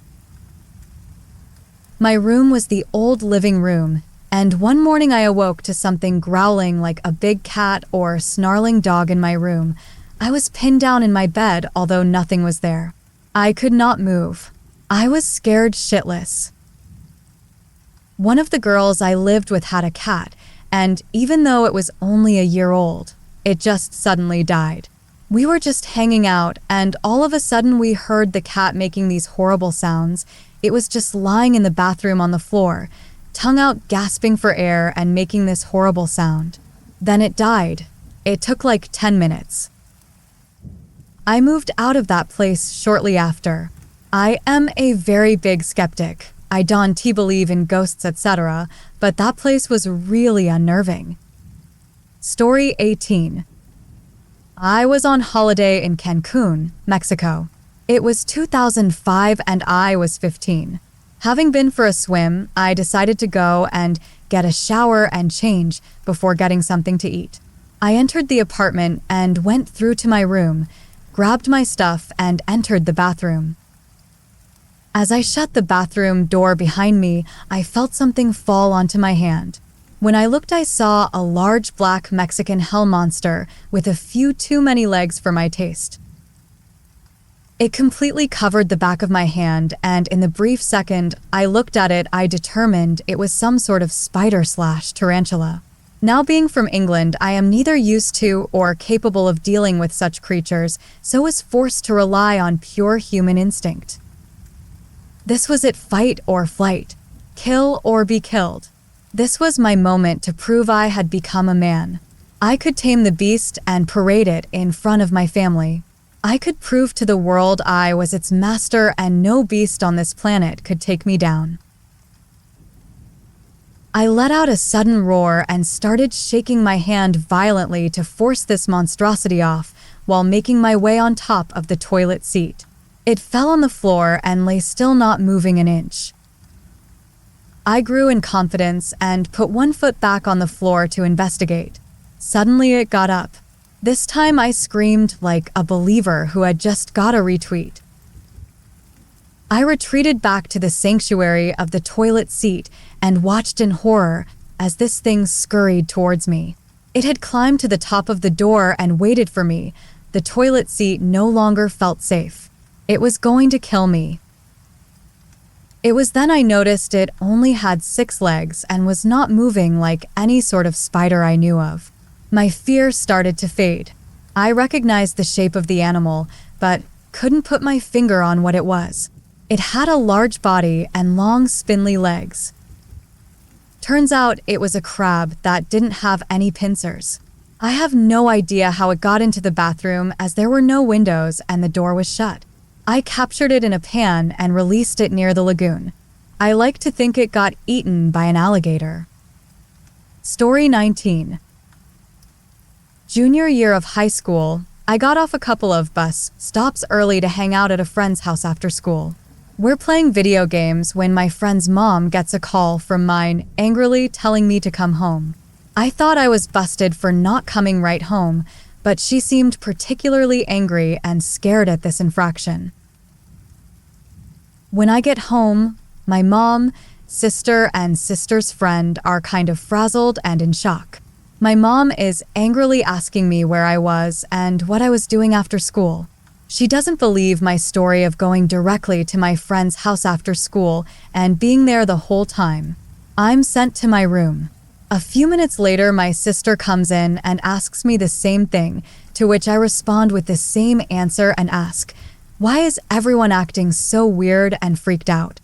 My room was the old living room, and one morning I awoke to something growling like a big cat or snarling dog in my room. I was pinned down in my bed, although nothing was there. I could not move. I was scared shitless. One of the girls I lived with had a cat, and even though it was only a year old, it just suddenly died. We were just hanging out, and all of a sudden we heard the cat making these horrible sounds. It was just lying in the bathroom on the floor, tongue out, gasping for air and making this horrible sound. Then it died. It took like 10 minutes. I moved out of that place shortly after. I am a very big skeptic. I don't believe in ghosts, etc., but that place was really unnerving. Story 18. I was on holiday in Cancun, Mexico. It was 2005 and I was 15. Having been for a swim, I decided to go and get a shower and change before getting something to eat. I entered the apartment and went through to my room, grabbed my stuff, and entered the bathroom. As I shut the bathroom door behind me, I felt something fall onto my hand. When I looked, I saw a large black Mexican hell monster with a few too many legs for my taste. It completely covered the back of my hand, and in the brief second I looked at it, I determined it was some sort of spider/tarantula. Now being from England, I am neither used to or capable of dealing with such creatures, so was forced to rely on pure human instinct. This was it, fight or flight, kill or be killed. This was my moment to prove I had become a man. I could tame the beast and parade it in front of my family. I could prove to the world I was its master and no beast on this planet could take me down. I let out a sudden roar and started shaking my hand violently to force this monstrosity off while making my way on top of the toilet seat. It fell on the floor and lay still, not moving an inch. I grew in confidence and put one foot back on the floor to investigate. Suddenly it got up. This time I screamed like a believer who had just got a retweet. I retreated back to the sanctuary of the toilet seat and watched in horror as this thing scurried towards me. It had climbed to the top of the door and waited for me. The toilet seat no longer felt safe. It was going to kill me. It was then I noticed it only had 6 legs and was not moving like any sort of spider I knew of. My fear started to fade. I recognized the shape of the animal, but couldn't put my finger on what it was. It had a large body and long, spindly legs. Turns out it was a crab that didn't have any pincers. I have no idea how it got into the bathroom as there were no windows and the door was shut. I captured it in a pan and released it near the lagoon. I like to think it got eaten by an alligator. Story 19. Junior year of high school, I got off a couple of bus stops early to hang out at a friend's house after school. We're playing video games when my friend's mom gets a call from mine angrily telling me to come home. I thought I was busted for not coming right home, but she seemed particularly angry and scared at this infraction. When I get home, my mom, sister, and sister's friend are kind of frazzled and in shock. My mom is angrily asking me where I was and what I was doing after school. She doesn't believe my story of going directly to my friend's house after school and being there the whole time. I'm sent to my room. A few minutes later, my sister comes in and asks me the same thing, to which I respond with the same answer and ask, "Why is everyone acting so weird and freaked out?"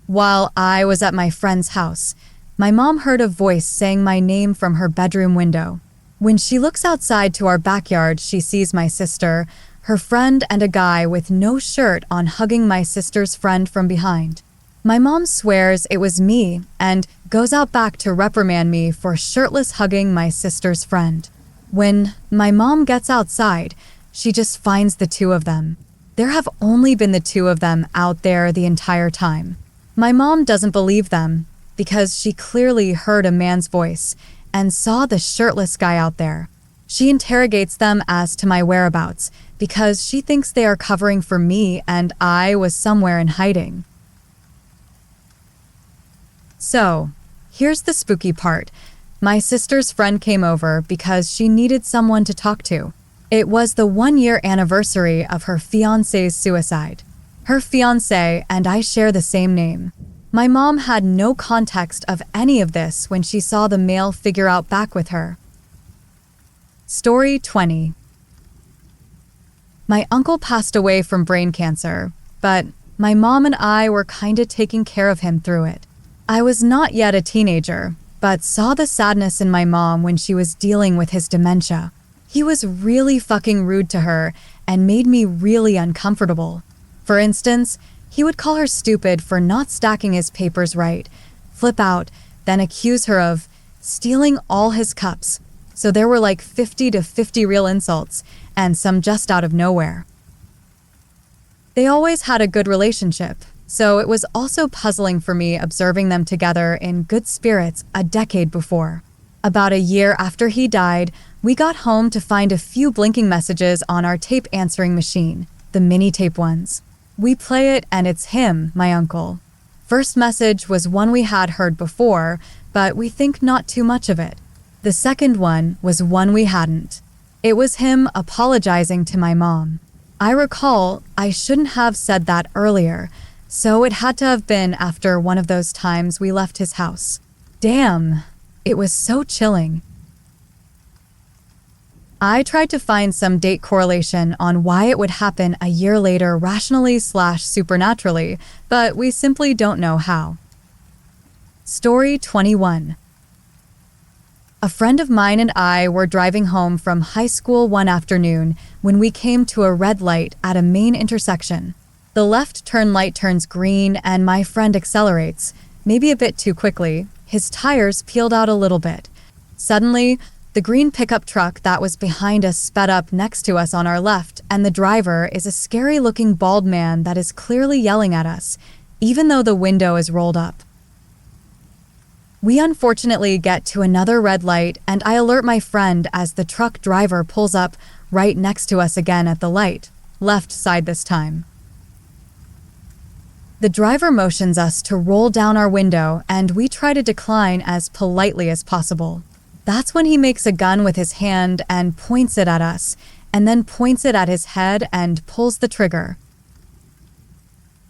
While I was at my friend's house, my mom heard a voice saying my name from her bedroom window. When she looks outside to our backyard, she sees my sister, her friend, and a guy with no shirt on hugging my sister's friend from behind. My mom swears it was me and goes out back to reprimand me for shirtless hugging my sister's friend. When my mom gets outside, she just finds the 2 of them. There have only been the 2 of them out there the entire time. My mom doesn't believe them because she clearly heard a man's voice and saw the shirtless guy out there. She interrogates them as to my whereabouts because she thinks they are covering for me and I was somewhere in hiding. So, here's the spooky part. My sister's friend came over because she needed someone to talk to. It was the 1-year anniversary of her fiancé's suicide. Her fiancé and I share the same name. My mom had no context of any of this when she saw the male figure out back with her. Story 20. My uncle passed away from brain cancer, but my mom and I were kinda taking care of him through it. I was not yet a teenager, but saw the sadness in my mom when she was dealing with his dementia. He was really fucking rude to her and made me really uncomfortable. For instance, he would call her stupid for not stacking his papers right, flip out, then accuse her of stealing all his cups. So there were like 50 to 50 real insults, and some just out of nowhere. They always had a good relationship, so it was also puzzling for me observing them together in good spirits a decade before. About a year after he died, we got home to find a few blinking messages on our tape answering machine, the mini tape ones. We play it and it's him, my uncle. First message was one we had heard before, but we think not too much of it. The second one was one we hadn't. It was him apologizing to my mom. I recall I shouldn't have said that earlier, so it had to have been after one of those times we left his house. Damn, It was so chilling. I tried to find some date correlation on why it would happen a year later rationally/supernaturally, but we simply don't know how. Story 21. A friend of mine and I were driving home from high school one afternoon when we came to a red light at a main intersection. The left turn light turns green and my friend accelerates, maybe a bit too quickly. His tires peeled out a little bit. Suddenly, the green pickup truck that was behind us sped up next to us on our left, and the driver is a scary-looking bald man that is clearly yelling at us, even though the window is rolled up. We unfortunately get to another red light, and I alert my friend as the truck driver pulls up right next to us again at the light, left side this time. The driver motions us to roll down our window, and we try to decline as politely as possible. That's when he makes a gun with his hand and points it at us, and then points it at his head and pulls the trigger.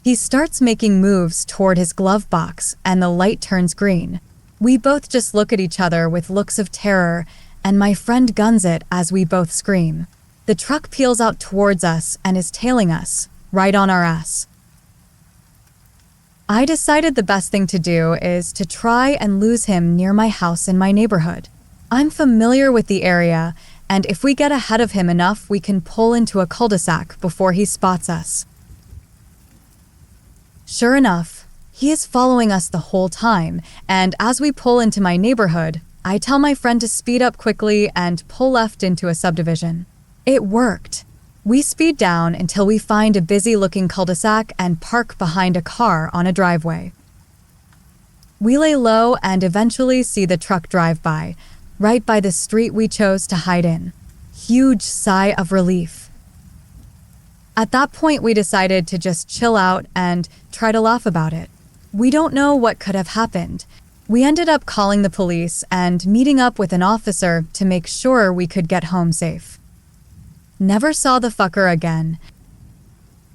He starts making moves toward his glove box, and the light turns green. We both just look at each other with looks of terror, and my friend guns it as we both scream. The truck peels out towards us and is tailing us, right on our ass. I decided the best thing to do is to try and lose him near my house in my neighborhood. I'm familiar with the area, and if we get ahead of him enough, we can pull into a cul-de-sac before he spots us. Sure enough, he is following us the whole time, and as we pull into my neighborhood, I tell my friend to speed up quickly and pull left into a subdivision. It worked. We speed down until we find a busy-looking cul-de-sac and park behind a car on a driveway. We lay low and eventually see the truck drive by, right by the street we chose to hide in. Huge sigh of relief. At that point, we decided to just chill out and try to laugh about it. We don't know what could have happened. We ended up calling the police and meeting up with an officer to make sure we could get home safe. Never saw the fucker again.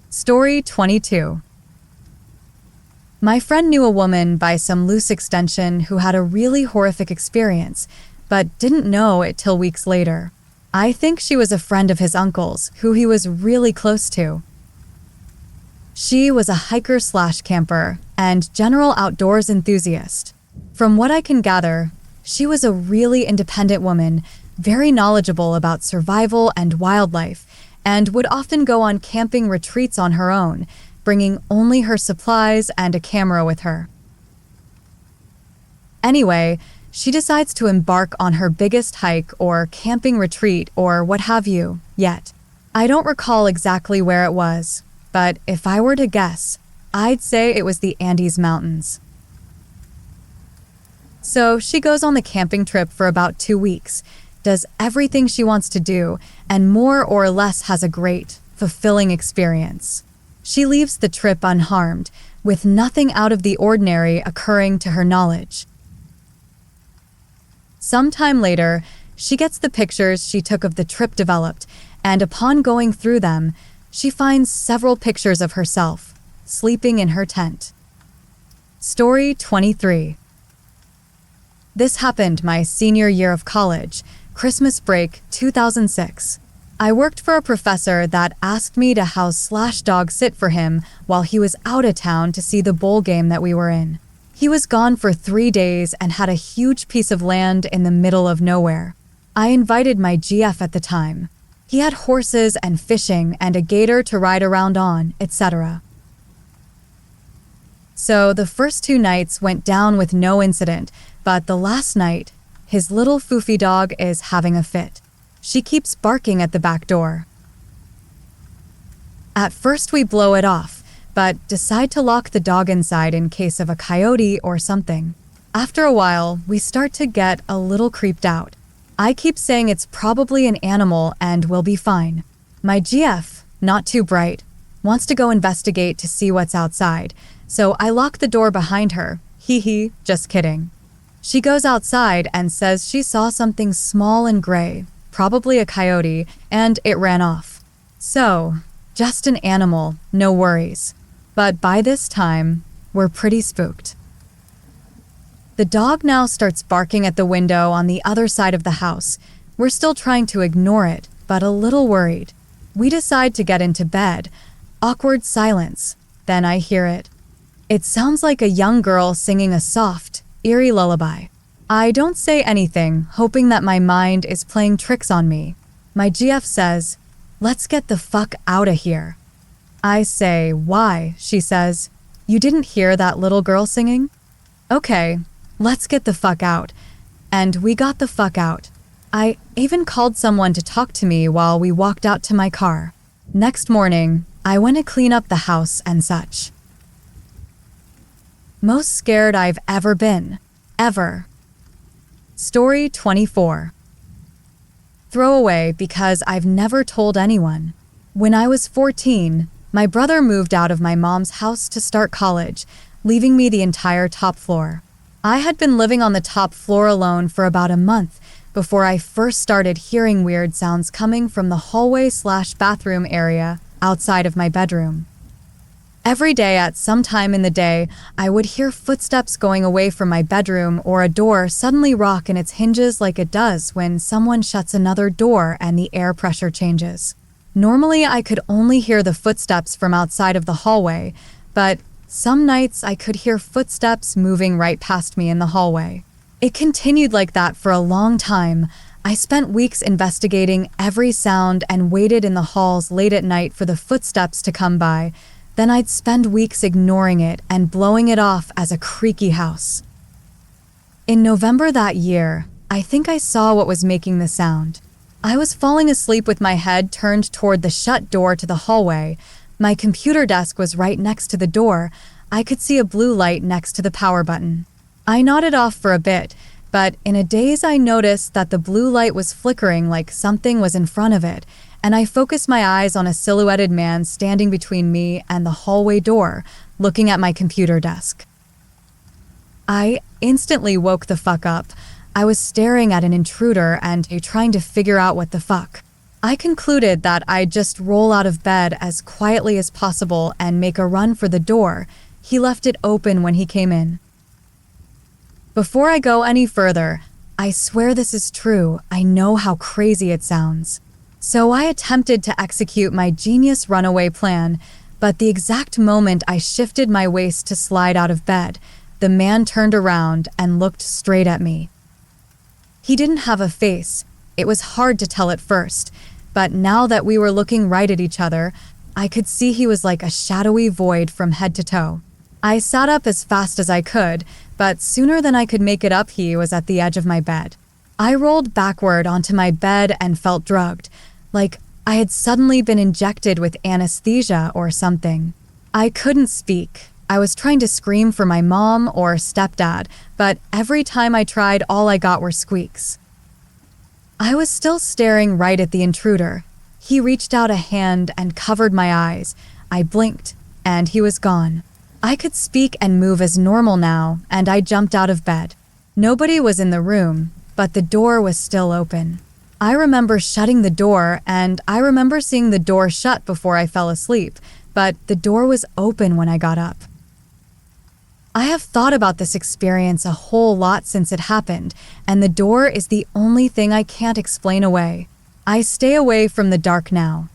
Story 22. My friend knew a woman by some loose extension who had a really horrific experience, but didn't know it till weeks later. I think she was a friend of his uncle's, who he was really close to. She was a hiker/camper and general outdoors enthusiast. From what I can gather, she was a really independent woman, very knowledgeable about survival and wildlife, and would often go on camping retreats on her own, bringing only her supplies and a camera with her. Anyway, she decides to embark on her biggest hike or camping retreat or what have you yet. I don't recall exactly where it was, but if I were to guess, I'd say it was the Andes Mountains. So she goes on the camping trip for about 2 weeks, does everything she wants to do, and more or less has a great, fulfilling experience. She leaves the trip unharmed, with nothing out of the ordinary occurring to her knowledge. Sometime later, she gets the pictures she took of the trip developed, and upon going through them, she finds several pictures of herself, sleeping in her tent. Story 23. This happened my senior year of college, Christmas break 2006. I worked for a professor that asked me to house/dog sit for him while he was out of town to see the bowl game that we were in. He was gone for 3 days and had a huge piece of land in the middle of nowhere. I invited my GF at the time. He had horses and fishing and a gator to ride around on, etc. So the first 2 nights went down with no incident, but the last night, his little foofy dog is having a fit. She keeps barking at the back door. At first we blow it off, but decide to lock the dog inside in case of a coyote or something. After a while, we start to get a little creeped out. I keep saying it's probably an animal and we'll be fine. My GF, not too bright, wants to go investigate to see what's outside, so I lock the door behind her. Hee hee, just kidding. She goes outside and says she saw something small and gray, probably a coyote, and it ran off. So, just an animal, no worries. But by this time, we're pretty spooked. The dog now starts barking at the window on the other side of the house. We're still trying to ignore it, but a little worried. We decide to get into bed. Awkward silence. Then I hear it. It sounds like a young girl singing a soft, eerie lullaby. I don't say anything, hoping that my mind is playing tricks on me. My GF says, "Let's get the fuck out of here." I say, "Why?" She says, "You didn't hear that little girl singing?" Okay, let's get the fuck out. And we got the fuck out. I even called someone to talk to me while we walked out to my car. Next morning, I went to clean up the house and such. Most scared I've ever been. Ever. Story 24. Throwaway because I've never told anyone. When I was 14, my brother moved out of my mom's house to start college, leaving me the entire top floor. I had been living on the top floor alone for about a month before I first started hearing weird sounds coming from the hallway/bathroom area outside of my bedroom. Every day at some time in the day, I would hear footsteps going away from my bedroom or a door suddenly rock in its hinges like it does when someone shuts another door and the air pressure changes. Normally, I could only hear the footsteps from outside of the hallway, but some nights I could hear footsteps moving right past me in the hallway. It continued like that for a long time. I spent weeks investigating every sound and waited in the halls late at night for the footsteps to come by. Then I'd spend weeks ignoring it and blowing it off as a creaky house. In November that year, I think I saw what was making the sound. I was falling asleep with my head turned toward the shut door to the hallway. My computer desk was right next to the door. I could see a blue light next to the power button. I nodded off for a bit, but in a daze I noticed that the blue light was flickering like something was in front of it, and I focused my eyes on a silhouetted man standing between me and the hallway door, looking at my computer desk. I instantly woke the fuck up. I was staring at an intruder and trying to figure out what the fuck. I concluded that I'd just roll out of bed as quietly as possible and make a run for the door. He left it open when he came in. Before I go any further, I swear this is true. I know how crazy it sounds. So I attempted to execute my genius runaway plan, but the exact moment I shifted my waist to slide out of bed, the man turned around and looked straight at me. He didn't have a face. It was hard to tell at first, but now that we were looking right at each other, I could see he was like a shadowy void from head to toe. I sat up as fast as I could, but sooner than I could make it up, he was at the edge of my bed. I rolled backward onto my bed and felt drugged, like I had suddenly been injected with anesthesia or something. I couldn't speak. I was trying to scream for my mom or stepdad, but every time I tried, all I got were squeaks. I was still staring right at the intruder. He reached out a hand and covered my eyes. I blinked, and he was gone. I could speak and move as normal now, and I jumped out of bed. Nobody was in the room, but the door was still open. I remember shutting the door, and I remember seeing the door shut before I fell asleep, but the door was open when I got up. I have thought about this experience a whole lot since it happened, and the door is the only thing I can't explain away. I stay away from the dark now.